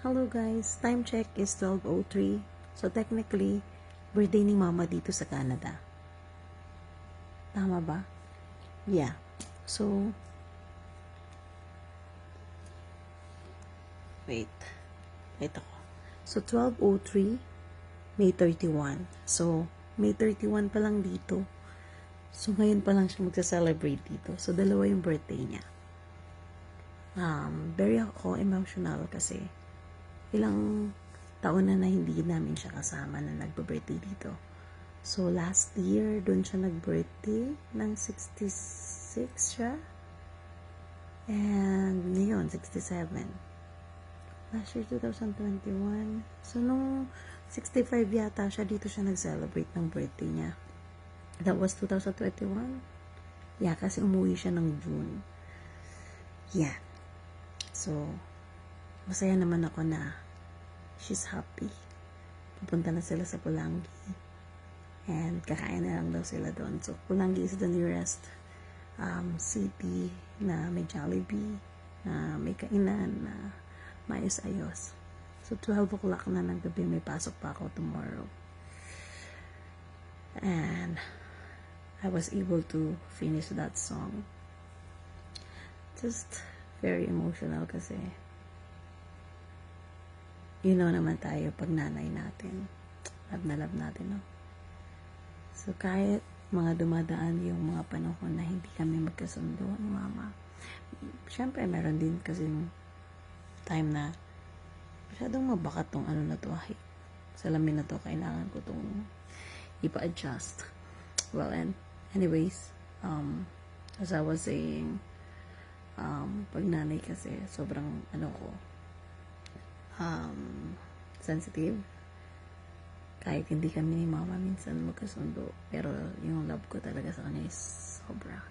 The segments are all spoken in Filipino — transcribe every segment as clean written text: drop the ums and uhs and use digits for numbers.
Hello guys, time check is 12:03. So technically, birthday ni Mama dito sa Canada. Tama ba? Yeah. So, wait. Wait ako. So 12:03, May 31. So, May 31 pa lang dito. So, ngayon pa lang siya magsa-celebrate dito. So, dalawa yung birthday niya. Very ako emotional kasi ilang taon na hindi namin siya kasama na nagbe-birthday dito. So, last year, doon siya nag-birthday ng 66 siya. And, ngayon, 67. Last year, 2021. So, nung 65 yata siya, dito siya nag-celebrate ng birthday niya. That was 2021? Yeah, kasi umuwi siya ng June. Yeah. So, masaya naman ako na she's happy. Pupunta na sila sa Pulangi. And kakain na lang daw sila doon. So, Pulangi is the nearest city na may Jollibee, na may kainan, na maayos-ayos. So, 12 o'clock na ng gabi, may pasok pa ako tomorrow. And I was able to finish that song. Just very emotional kasi you know naman tayo pag nanay natin. Love na love natin, no? So, kahit mga dumadaan yung mga panahon na hindi kami magkasundo ni Mama. Siyempre, meron din kasi time na masyadong mabakat tong ano na to. Salamin na to, kailangan ko tong ipa-adjust. Well, and anyways, as I was saying, pag nanay kasi, sobrang sensitive. Kahit hindi kami ni Mama minsan magkasundo, pero yung love ko talaga sa kanya is sobra.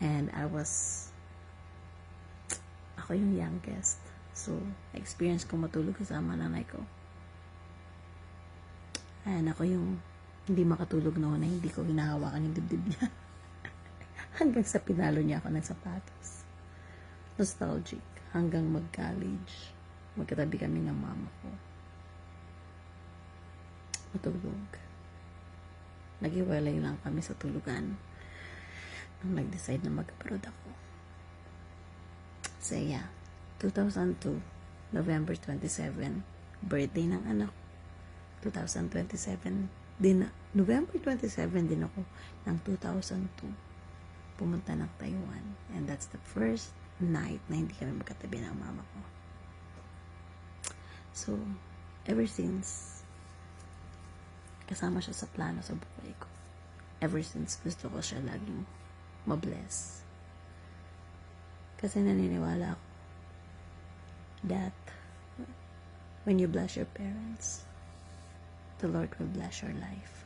And ako yung youngest. So, experience ko matulog kasama nanay ko. And ako yung hindi makatulog noon na hindi ko hinahawakan yung dibdib niya. Hanggang sa pinalo niya ako ng sapatos. Nostalgic. Hanggang mag-college. Magkatabi kami ng mama ko. Matulog. Nag-iwalay lang kami sa tulugan nung nag-decide na mag-abroad ako. So yeah, 2002, November 27, birthday ng anak. 2027 din, November 27 din ako ng 2002. Pumunta ng Taiwan. And that's the first night na hindi kami magkatabi ng mama ko. So, ever since, kasama siya sa plano sa buhay ko. Ever since, gusto ko siya laging mabless. Kasi naniniwala ako that when you bless your parents, the Lord will bless your life.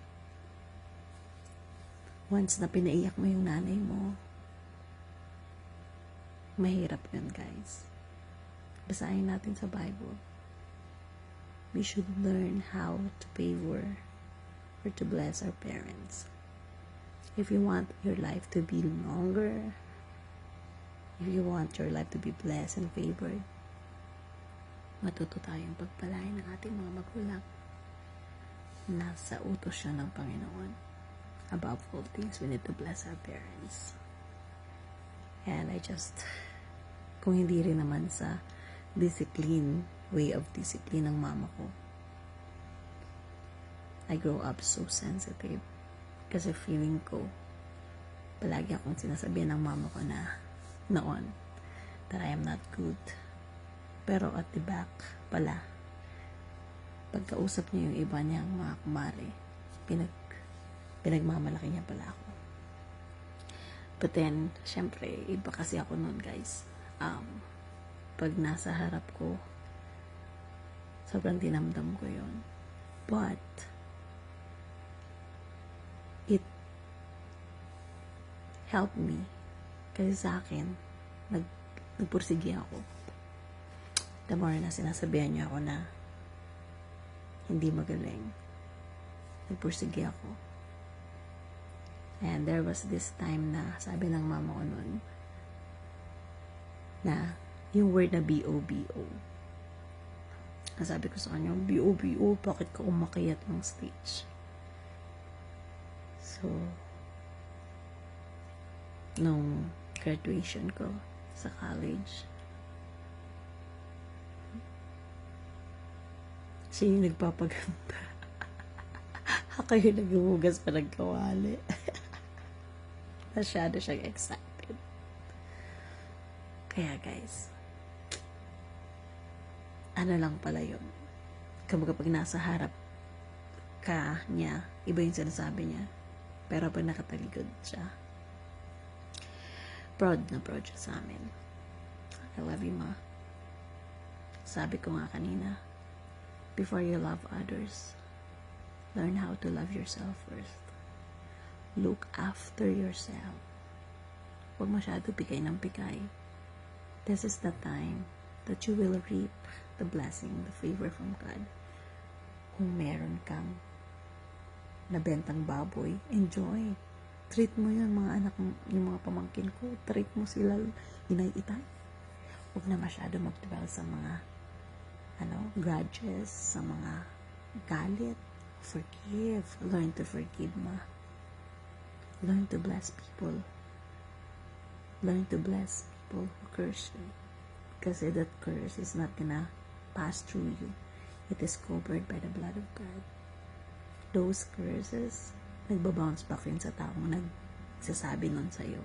Once na pinaiyak mo yung nanay mo, mahirap yun, guys. Basahin natin sa Bible. We should learn how to favor or to bless our parents. If you want your life to be longer, if you want your life to be blessed and favored, matuto tayong pagpalain ng ating mga magulang. Nasa utos siya ng Panginoon. Above all things, we need to bless our parents. And kung hindi rin naman sa way of discipline ng mama ko, I grow up so sensitive. Kasi feeling ko, palagi akong sinasabihan ng mama ko na noon, that I am not good. Pero at the back pala, pagkausap niya yung iba niyang mga kumare, pinagmamalaki niya pala ako. But then, syempre, iba kasi ako noon, guys. Pag nasa harap ko, sobrang dinamdam ko yun. But, it helped me. Kasi sa akin, nagpursige ako. The more na sinasabihan niya ako na hindi magaling, nagpursige ako. And there was this time na sabi ng mama ko noon na yung word na B-O-B-O, Sabi ko sa kanya, BO, bakit ka umakyat ng stage? So, nung graduation ko sa college, siya yung nagpapaganda. Ako yung naghuhugas pa ng kawali. Masyado siyang excited. Kaya guys, ano lang pala yun. Kapag nasa harap ka niya, iba yung sinasabi niya. Pero pag nakatalikod siya, proud na proud siya sa amin. I love you, Ma. Sabi ko nga kanina, before you love others, learn how to love yourself first. Look after yourself. Huwag masyado bigay ng bigay. This is the time that you will reap the blessing, the favor from God. Kung meron kang nabentang baboy, enjoy. Treat mo yun, mga anak, yung mga pamangkin ko. Treat mo sila inay-itay. Huwag na masyado mag-dwell sa mga grudges, sa mga galit. Forgive. Learn to forgive, Ma. Learn to bless people. Learn to bless people who curse you. Kasi that curse is not gonna pass through you. It is covered by the blood of God. Those curses, nagbabounce back yun sa taong nagsasabi nun sa'yo.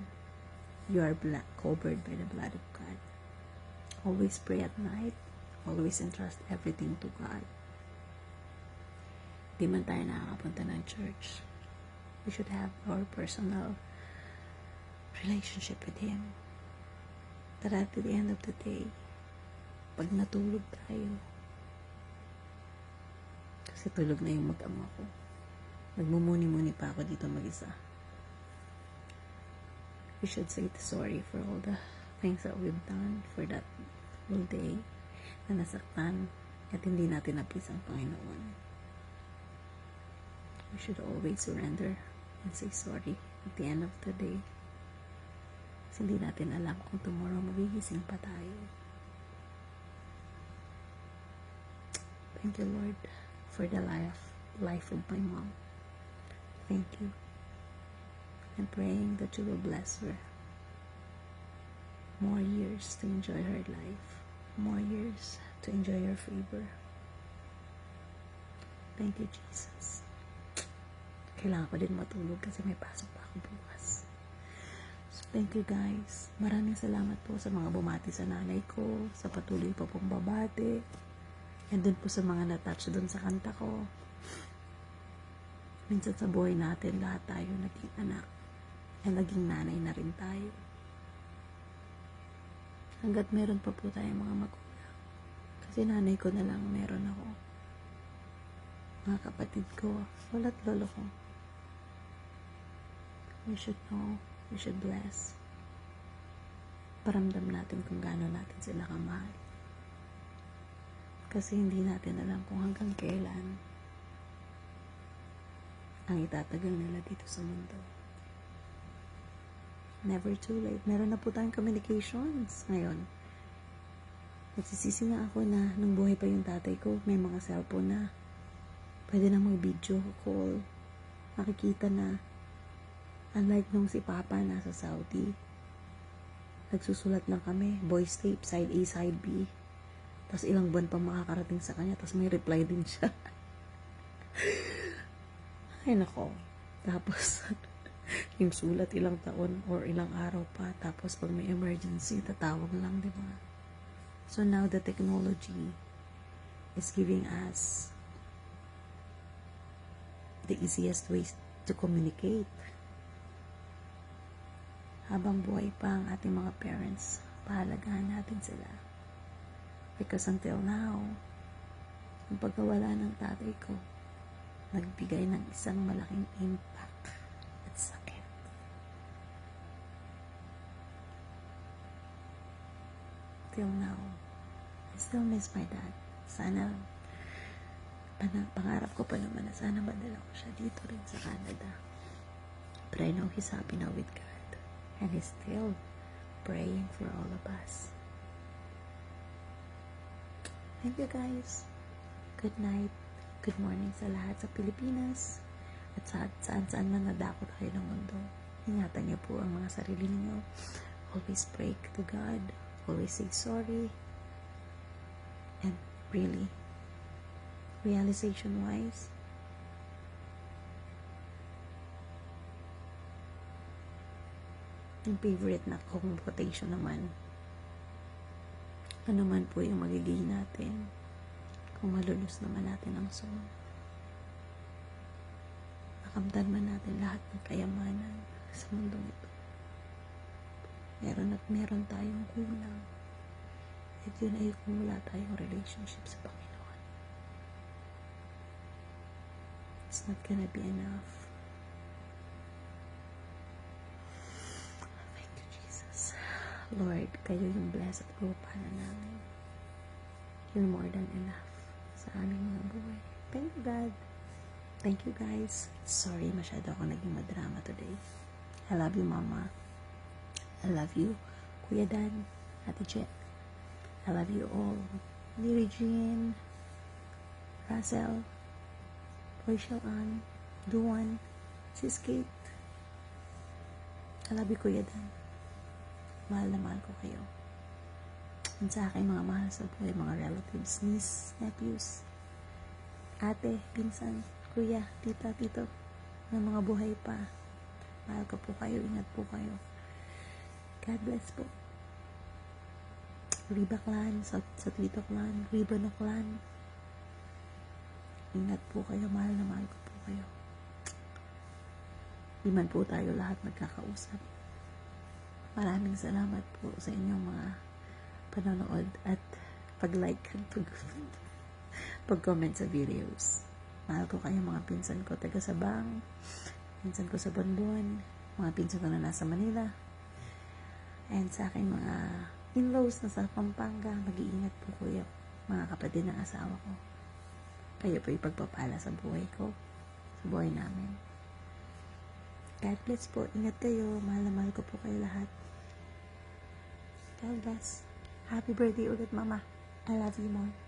You are covered by the blood of God. Always pray at night. Always entrust everything to God. Di man tayo nakakapunta ng church. We should have our personal relationship with Him. That at the end of the day, pag natulog tayo, kasi tulog na yung mag-ama ko, nagmumuni-muni pa ako dito mag-isa. We should say sorry for all the things that we've done for that whole day na nasaktan at hindi natin napis ang Panginoon. We should always surrender and say sorry at the end of the day. Kasi hindi natin alam kung tomorrow magigising pa tayo. Thank you, Lord, for the life of my mom. Thank you. I'm praying that you will bless her. More years to enjoy her life. More years to enjoy your favor. Thank you, Jesus. Kailangan ko din matulog kasi may pasok pa ako bukas. So, thank you guys. Maraming salamat po sa mga bumati sa nanay ko, sa patuloy po pong babati, and dun po sa mga natouch dun sa kanta ko. Minsan sa buhay natin, lahat tayo naging anak, and naging nanay na rin tayo. Hanggat meron pa po tayong mga magulang. Kasi nanay ko na lang meron ako. Mga kapatid ko, lolo't lolo ko. We should know, we should bless. Paramdam natin kung gaano natin sila kamahal. Kasi hindi natin alam kung hanggang kailan ang itatagal nila dito sa mundo. Never too late. Meron na po tayong communications ngayon. Nagsisisi nga ako na nung buhay pa yung tatay ko, may mga cellphone na pwede na mag-video call. Makikita na. Unlike nung si Papa nasa Saudi, nagsusulat lang kami, voice tape, side A, side B. Tapos ilang buwan pa makakarating sa kanya, tapos may reply din siya. Ay nako. Tapos, yung sulat ilang taon or ilang araw pa. Tapos pag may emergency, tatawag lang, di ba? So now the technology is giving us the easiest ways to communicate. Habang buhay pa ang ating mga parents, pahalagahan natin sila. Because until now, ang pagkawala ng tatay ko, nagbigay ng isang malaking impact at sakit. Till now, I still miss my dad. Sana, pangarap ko pa naman na sana madala ko siya dito rin sa Canada. But I know he's happy now with God. And he's still praying for all of us. Thank you guys. good night, good morning sa lahat sa Pilipinas at saan man nadako tayo ng mundo. Ingatan niyo po ang mga sarili niyo. Always pray to God. Always say sorry. And really, realization-wise, yung favorite na kong quotation naman, ano man po yung magiging natin kung malulus naman natin ang soul. Makamtan man natin lahat ng kayamanan sa mundong ito. Meron at meron tayong kulang. At yun ay kung wala tayong relationship sa Panginoon. It's not gonna be enough. Thank you, Jesus. Lord, kayo yung blessed at grupanan namin. You're more than enough sa aming mga buhay. Thank you, God. Thank you, guys. Sorry, masyado ako naging madrama today. I love you, Mama. I love you, Kuya Dan, Ate Jet. I love you all. Mary Jean, Russell, Rachel Ann, Duan, Sis Kate. I love you, Kuya Dan. Mahal na mahal ko kayo. And sa aking mga mahal sa buhay, mga relatives, niece, nephews, ate, pinsan, kuya, tita, tito, na mga buhay pa. Mahal ko po kayo, ingat po kayo. God bless po. Riba clan, sa Tito clan, Ribano clan. Ingat po kayo, mahal na mahal ko po kayo. Di man po tayo lahat magkakausap. Maraming salamat po sa inyong mga panonood at pag-like at pag-comment sa videos. Mahal ko kayo, mga pinsan ko taga Sabang, pinsan ko sa Bonbon, mga pinsan ko na nasa Manila, and sa aking mga in-laws na sa Pampanga. Mag-iingat po kayo, mga kapatid ng asawa ko. Kayo po ipagpapala sa buhay ko, sa buhay namin. God bless po, ingat kayo, mahal na mahal ko po kayo lahat. God bless. Happy birthday ulit, Mama. I love you more.